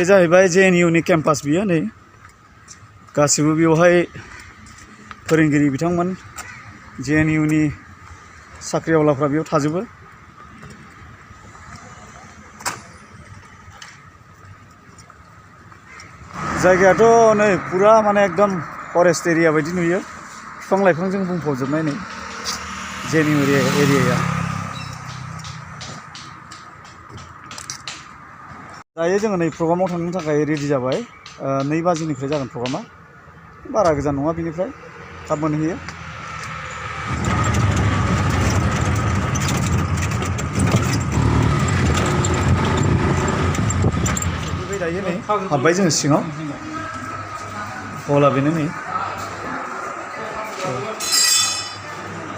जाहैबाय JNU campus बियो नै गासिबो बेवहाय फोरोंगिरि बिथांमोन JNU साख्रिआवलाफ्रा बेयाव थाजोबो। जायगायाथ' नै पुरा माने एकदम फरेस्ट एरिया बायदि नुयो, बिफां लाइफांजों बुंफबजोबनाय नै JNU एरियाया। दायो जोङो नै प्रग्रामाव थांनो थाखाय रेडि जाबाय। 2 बाजिनिफ्राय जागोन प्रग्रामा, बारा गोजान नङा बिनिफ्राय, थाब मोनहैयो। दायो नै हाबबाय जोङो सिङाव, हला बेनो नै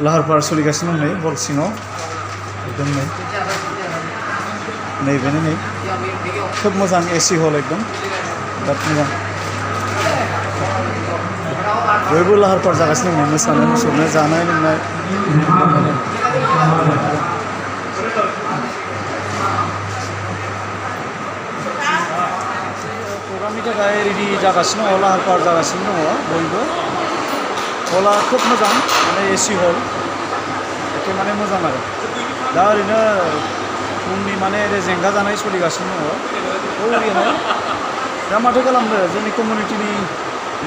लाहार फाहार सोलिगासिनो दं नै हल सिङाव एकदम नै बेनो नै खोब मोजां AC हल एकदम बिराद मोजां। बयबो लाहार फाहार जागासिनो दं मोसानो मुसुरनो जानाय लोंनाय। प्रग्रामनि थाखाय रेडि जागासिनो दङ, लाहार फाहार जागासिनो दङ बयबो। हला खोब मोजां माने AC हल एखे माने मोजां आरो। दा ओरैनो फुंनि माने जेंगा जानाय सोलिगासिनो दङ ओरैनो। दा माथो खालामनो, जोंनि कमिउनिटिनि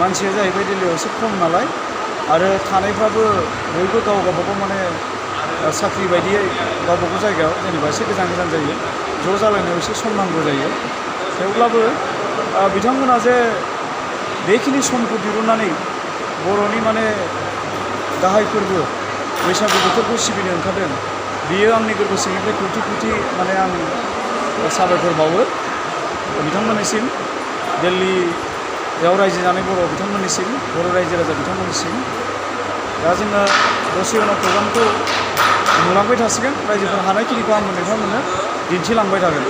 मानसिया जाहैबाय दिल्लीयाव एसे खम नालाय, आरो थानायफ्राबो बयबो गाव गावबागाव माने साख्रि बायदियै गावबागाव जायगायाव जेनेबा एसे गोजान गोजान जायो, ज' जालायनायाव एसे सम नांगौ जायो। थेवब्लाबो बिथांमोना जे बेखिनि समखौ दिरुननानै बर'नि माने गाहाय फोरबो बैसागु बोथोरखौ सिबिनो ओंखारदों, बियो आंनि गोरबो सिंनिफ्राय खौथि खौथि माने आं साबायखर बावो बिथांमोननिसिम, दिल्लीयाव रायजो जानाय बर' बिथांमोननिसिम, बर' रायजो राजा बिथांमोननिसिम। दा जोङो दसे उनाव प्रग्रामखौ नुलांबाय थासिगोन, रायजोफोर हानायखिनिखौ आंबो नोंथांमोननो दिन्थिलांबाय थागोन।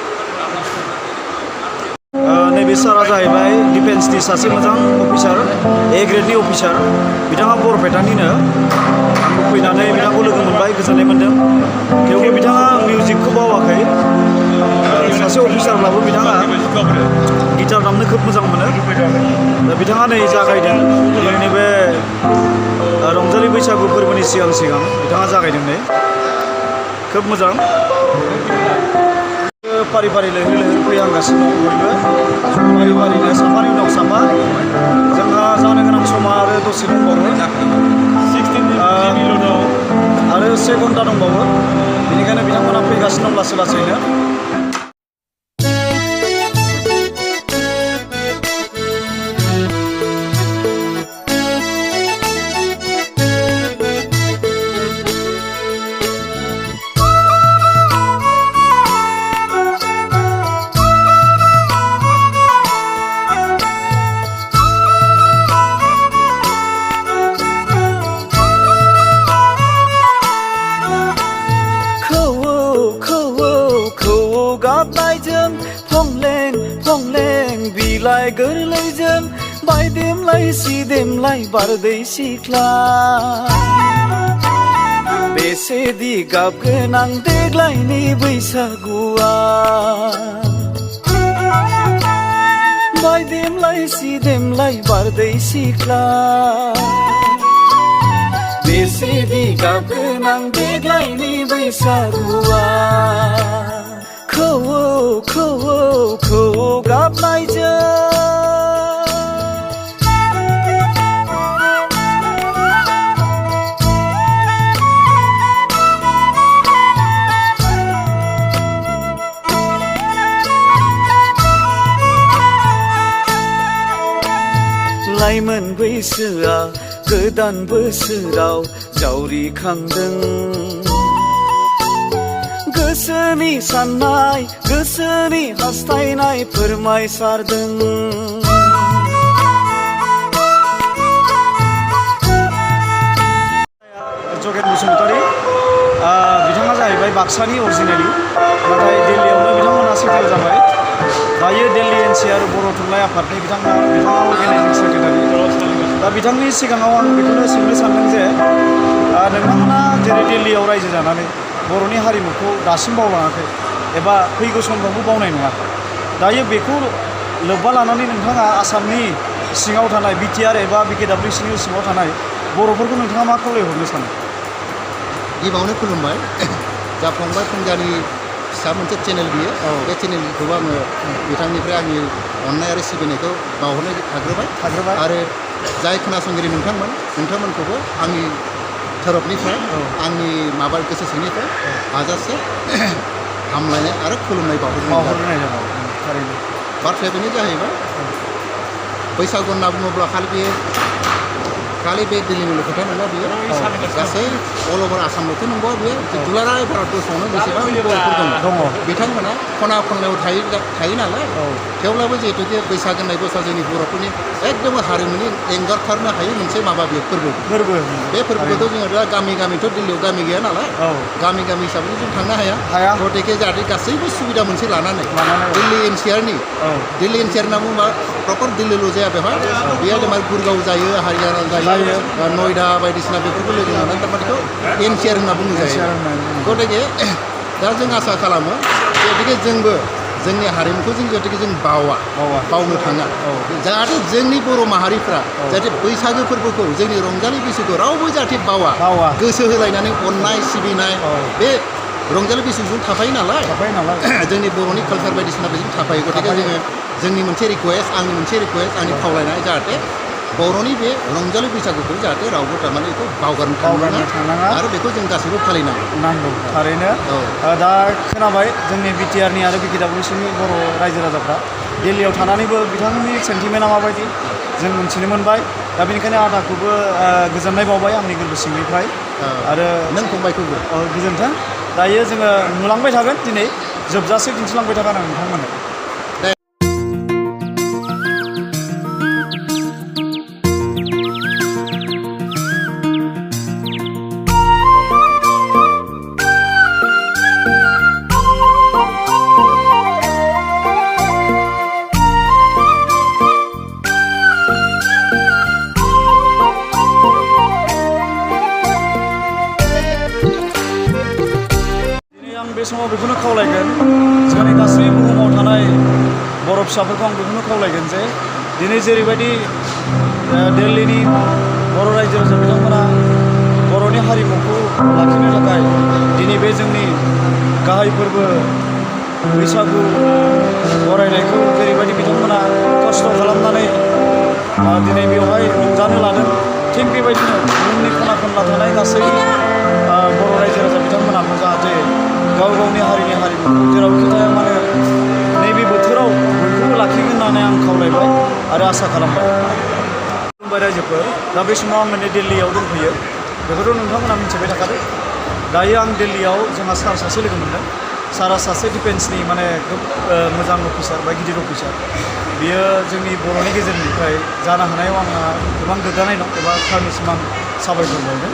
नैबे सारा जाहैबाय डिफेन्सनि सासे मोजां अफिसार, A ग्रेडनि अफिसार, बिथाङा बरपेटानिनो। आंबो फैनानै बिथांखौ लोगो मोनबाय, गोजोननाय मोन्दों। थेवबो बिथाङा मिउजिकखौ बावाखै, सासे अफिसारब्लाबो बिथाङा गिटार दामनो खोब मोजां मोनो। दा बिथाङा नै जागायदों जोंनि बे रंजालि बैसागु फोरबोनि सिगां सिगां बिथाङा जागायदों नै, खोब मोजां। फारि फारि लैहोर लैहोर फैहांगासिनो दं बयबो, फारि फारिनो साफानि उनाव साफा। जोंहा जानो गोनां समा आरो दसे दंबावो, आरो 1 घन्टा दंबावो, बेनिखायनो बिथांमोना फैगासिनो दं लासै लासैनो। बिलाइ गोरलैजों बायदेमलाय सिदेमलाय बारदै सिख्ला, बेसेदि गाब गोनां देग्लायनि बैसागुआ। बायदेमलाय सिदेमलाय बारदै सिख्ला, बेसेदि गाब गोनां देग्लायनि बैसागुआ। खौवौ खौवौ खौवौ गाबनायजों लाइमोन बैसोआ गोदान बोसोराव जावरिखांदों, गोसोनि साननाय गोसोनि हास्थायनाय फोरमायसारदों। जगेन बसुमतारी, बिथाङा जाहैबाय बाक्सानि अरिजिनेलि, नाथाय दिल्लीयावनो बिथांमोना सेटेल जाबाय। दायो दिल्ली NCR बर' थुनलाइ आफादनि बिथाङा अर्गेनाइजिं सेक्रेटारि। दा बिथांनि सिगाङाव आं बेखौनो सोंनो सानदों जे नोंथांमोना जेरै दिल्लीयाव रायजो जानानै बर'नि हारिमुखौ दासिम बावलाङाखै एबा फैगौ समफ्रावबो बावनाय नङा, दायो बेखौ लोब्बा लानानै नोंथाङा आसामनि सिङाव थानाय बिटिआर एबा बिकेडब्लिउसिनि सिङाव थानाय बर'फोरखौ नोंथाङा मा खावलायहरनो सानो? गिबियावनो खुलुमबाय जा फंबाय फंजानि फिसा मोनसे चेनेल बियो बे चेनेलखौबो आङो बिथांनिफ्राय आंनि अननाय आरो सिबिनायखौ बावहरनो थाग्रोबाय आरो जाय खोनासंगिरि नोंथांमोनखौबो आंनि थोरफनिफ्राय आंनि गोसो सिंनिफ्राय हाजासे हामलायनाय आरो खुलुमनाय बावहरनाय जाबाय थारैनो बाथ्राया बेनो जाहैबाय बैसागु होनना बुङोब्ला खालि बे दिल्लीनिल' खोथा नङा बियो गासै अल अभार आसामल'थ' नंगौ बियो दुलाराय भारतबर्षआवनो बेसेबां बर'फोर दङ बिथांमोना खना खनलायाव थायो नालाय थेवब्लाबो जिहेतु बैसाग होननाय बोसोरा जोंनि बर'फोरनि एकदम हारिमुनि एंगारथारनो हायै मोनसे बियो फोरबो बे फोरबोखौथ' जोङो दा गामिथ' दिल्लीयाव गामि गैया नालाय गामि हिसाबै जों थांनो हाया गतिके जाहाथे गासैबो सुबिदा मोनसे लानानै दिल्ली NCR होनना बुङोबा प्रपार दिल्लील' जाया बेवहाय बेयो जेनेबा गुरगाव जायो हारियाना जायो नयडा बायदिसिना बेफोरखौ लोगो नांनानै थारमाने NCR होनना बुंनाय जायो गतिके दा जों आसा खालामो गतिके जोंबो जोंनि हारिमुखौ जों बावनो थाङा जाहाथे जोंनि बर' माहारिफ्रा जाहाथे बैसागो फोरबोखौ जोंनि रंजालि बैसागुखौ रावबो जाहाथे बावा गोसो होलायनानै अननाय सिबिनाय बे रंजालि बैसागुजों थाफायो नालाय जोंनि बर'नि कालचार बायदिसिना बेजों थाफायो गतिके जोंनि मोनसे रिकुवेस्ट आंनि खावलायनाय जाहाथे बर'नि बे रंजालि बैसागुखौ जाहाथे रावबो थारमाने बेखौ बावगारनो थांनाङा आरो बेखौ जों गासैबो फालिनांगौ थारैनो दा खोनाबाय जोंनि बिटिआरनि आरो बिकेडब्लिउसिनि बर' रायजो राजाफ्रा दिल्लीयाव थानानैबो बिथांमोननि सेन्टिमेन्टआ माबायदि जों मिथिनो मोनबाय दा बेनिखायनो आदाखौबो गोजोननाय बावबाय आंनि गोरबो सिंनिफ्राय आरो नों फंबायखौबो गोजोन्थों दायो जोङो नुलांबाय थागोन दिनै जोबजासे दिन्थिलांबाय थागोन आं नोंथांमोननो बे समाव बेखौनो खावलायगोन जोंनि गासै बुहुमाव थानाय बर' फिसाफोरखौ आं बेखौनो खावलायगोन जे दिनै जेरैबायदि दिल्लीनि बर' रायजो राजा बिथांमोना बर'नि हारिमुखौ लाखिनो थाखाय दिनै बे जोंनि गाहाय फोरबो बैसागु बरायनायखौ जेरैबायदि बिथांमोना खस्थ' खालामनानै दिनै बेवहाय रंजानो लादों थिग बेबायदिनो बुहुमनि खना खनला थानाय गासै बर' रायजो राजा बिथांमोनाबो जाहाथे गाव गावनि हारिनि हारिमुखौ जेरावखि थाया मानो नैबे बोथोराव बयखौबो लाखिगोन होननानै आं खावलायबाय आरो आसा खालामबाय खुलुमबाय रायजोफोर दा बे समाव आं नै दिल्लीयाव दंफैयो बेखौथ' नोंथांमोना मिथिबाय थाखादों दायो आं दिल्लीयाव जोंहा सार सासे लोगो मोनदों सारा सासे डिफेन्सनि माने खोब मोजां अफिसार बा गिदिर अफिसार बियो जोंनि बर'नि गेजेरनिफ्राय जानो हानायाव आंहा गोबां गोग्गानाय दं एबा सारनिसिम आं साबायखर बावदों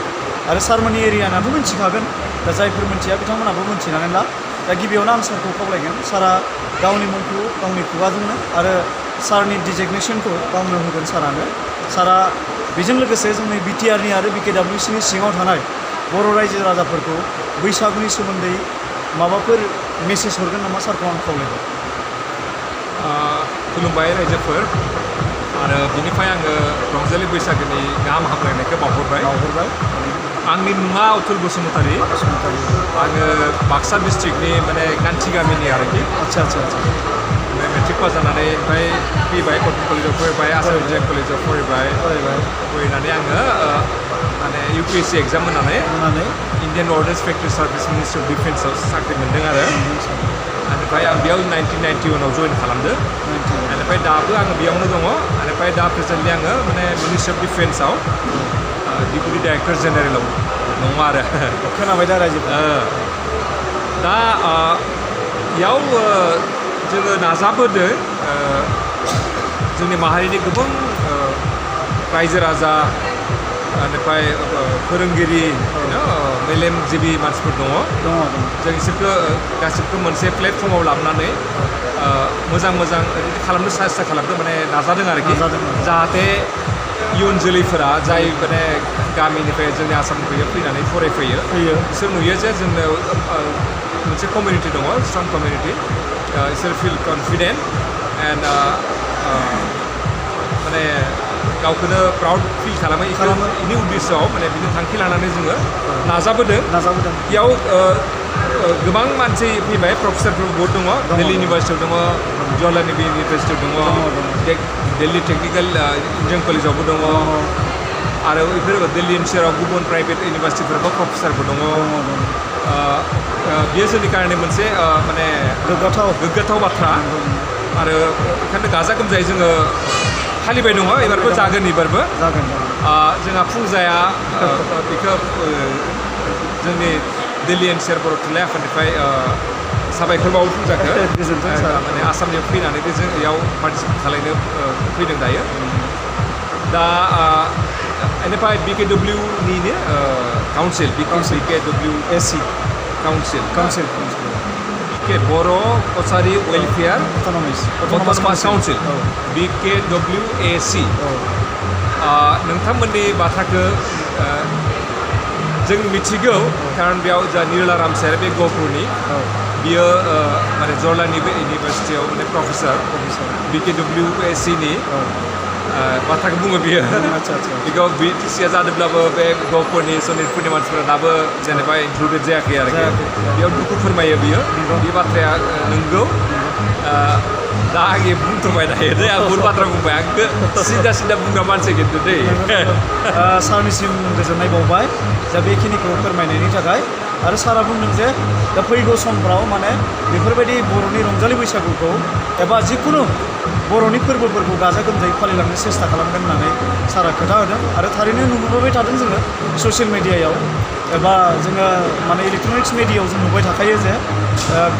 आरो सारमोननि एरियानाथ' मिथिखागोन दा जायफोर मिथिया बिथांमोनाबो मिथिनानै ला दा गिबियावनो आं सारखौ खावलायगोन सारा गावनि मुंखौ गावनि खुगाजोंनो आरो सारनि डिजिगनेसनखौ गावनो होगोन सारा बेजों लोगोसे जोंनि बिटिआरनि आरो बिकेडब्लिउसिनि सिङाव थानाय बर' रायजो राजाफोरखौ बैसागुनि सोमोन्दै माबाफोर मेसेज हरगोन नामा सारखौ आं खावलायगोन खुलुमबाय रायजोफोर आरो बिनिफ्राय आङो रंजालि बैसागोनि गाहाम हामलायनायखौ बावहरबाय आंनि मुङा अथुल बसुमतारी आङो बाक्सा डिस्ट्रिक्टनि माने गान्थि गामिनि आरोखि आच्छा मेट्रिक पास जानानै ओमफ्राय फैबाय कटन कलेजाव फरायबाय आसाम इंजिनियारिं कलेजाव फरायनानै आङो माने UPSC एग्जाम होनानै Indian ordnance factory service ministry of डिफेन्सआव साख्रि मोन्दों आरो बेनिफ्राय आं बेयाव 1991आव जइन खालामदों बेनिफ्राय दाबो आङो बेयावनो दङ बेनिफ्राय दा प्रेजेन्टलि आङो माने मिनिस्ट्रि अफ डिफेन्सआव डिपुटि डाइरेक्टर जेनेरेलाव दङ आरो खोनाबाय दा रायजो दा बेयाव जोङो नाजाबोदों जोंनि माहारिनि गोबां रायजो राजा बेनिफ्राय फोरोंगिरि मेलेमजिबि मानसिफोर दङ जों बिसोरखौ गासिबो मोनसे प्लेटफर्माव लाबोनानै मोजां खालामनो सेस्था खालामदों माने नाजादों आरोखि जाहाथे इयुन जोलैफोरा जाय माने गामिनिफ्राय जोंनि आसामनिफ्राय फैनानै फरायफैयो बिसोर नुयो जे जोंनो मोनसे कमिउनिटि दङ स्ट्रं कमिउनिटि बिसोर फिल कनफिडेन्ट एन्ड माने गावखौनो प्राउड फिल खालामो इनि उद्देশ্যआव माने बिनि थांखि लानानै जोङो नाजाबोदों बेयाव गोबां मानसि फैबाय प्रफेसारफोर बहुद दङ दिल्ली इउनिभार्सिटियाव दङ जवाहरलाल नेहरू इउनिभार्सिटियाव दङ दिल्ली टेक्निकेल इन्जिनियारिं कलेजावबो दङ आरो बेफोर दिल्ली NCR आव गुबुन प्राइभेट इउनिभार्सिटिफोरावबो प्रफेसारफोर दङ बेयो जोंनि कारणे मोनसे माने गोग्गाथाव बाथ्रा आरो बेखायनो गाजा गोमजायै जोङो फालिबाय दङ एबारबो जागोन जोंहा फुंजाया बेखौ जोंनि दिल्ली NCR बर' थुनलाइ आफादनिफ्राय साबायखर बावो फुंजाखौ माने आसामनिफ्राय फैनानै जों बेयाव पार्टिसिपेट खालामनो फैदों दायो दा बेनिफ्राय BKW निनो काउन्सिल BKWSC काउन्सिल बर' कसारि वेलफेयार अट'नमास काउन्सिल BKWAC नोंथांमोननि बाथ्राखौ जों मिथिगौ कारन बेयाव जा निरला रामसायारि बे गहपुरनि बियो माने जवाहरलाल इउनिभार्सिटियाव माने प्रफेसार BKWAC नि बाथ्राखौ बुङो बियो बेखौ BTC जादोंब्लाबो बे गहपुरनि सनितपुरनि मानसिफोरा दाबो जेनेबा इनक्लुडेड जायाखै आरोखि बेयाव दुखु फोरमायो बियो बे बाथ्राया नंगौ दा आं बुंथ'बाय दायो दे आं बुहुद बाथ्रा बुंबाय आंखौ सिदा बुंग्रा मानसि खिन्थु दै सारनिसिम गोजोननाय बावबाय दा बेखिनिखौ फोरमायनायनि थाखाय आरो सारा बुंदों जे दा फैगौ समफ्राव माने बेफोरबायदि बर'नि रंजालि बैसागुखौ एबा जिखुनु बर'नि फोरबोफोरखौ गाजा गोमजायै फालिलांनो सेस्था खालामगोन होननानै सारा खोथा होदों आरो थारैनो नुबोबाय थादों जोङो ससियेल मिडियायाव एबा जोङो माने इलेक्ट्रनिक्स मिडियायाव जों नुबाय थाखायो जे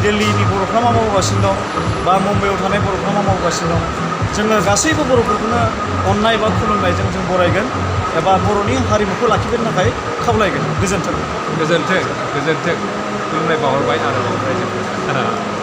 दिल्लीनि बर'फ्रा मा मावगासिनो दं बा मुम्बाइआव थानाय बर'फ्रा मा मावगासिनो दं जोङो गासैबो बर'फोरखौनो अननाय बा खुलुमनायजों जों बरायगोन एबा बर'नि हारिमुखौ लाखिनो थाखाय खावलायगोन गोजोन्थों खुलुमनाय बावहरबाय आरो रायजोफोर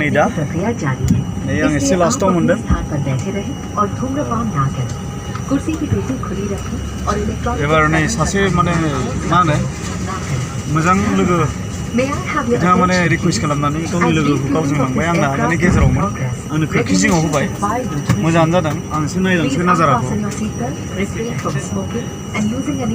नै दा प्रक्रिया जारी है नै आं एसे लास्टाव मोनदों स्थान पर बैठे रहे और धूम्रपान ना करें कुर्सी की पेटी खुली रखें और इलेक्ट्रॉनिक एबार नै सासे माने मा होनो ना करें मोजां लोगो May I have your बिथाङा माने रिकुवेस्ट खालामनानै गावनि लोगोखौ गावजों लांबाय आंना माने गेजेरावमोन आंनो खोरखि जिङाव होबाय मोजाङानो जादों आं एसे नायलांसै नाजाराखौ Fasten your seatbelt, refrain from smoking and using any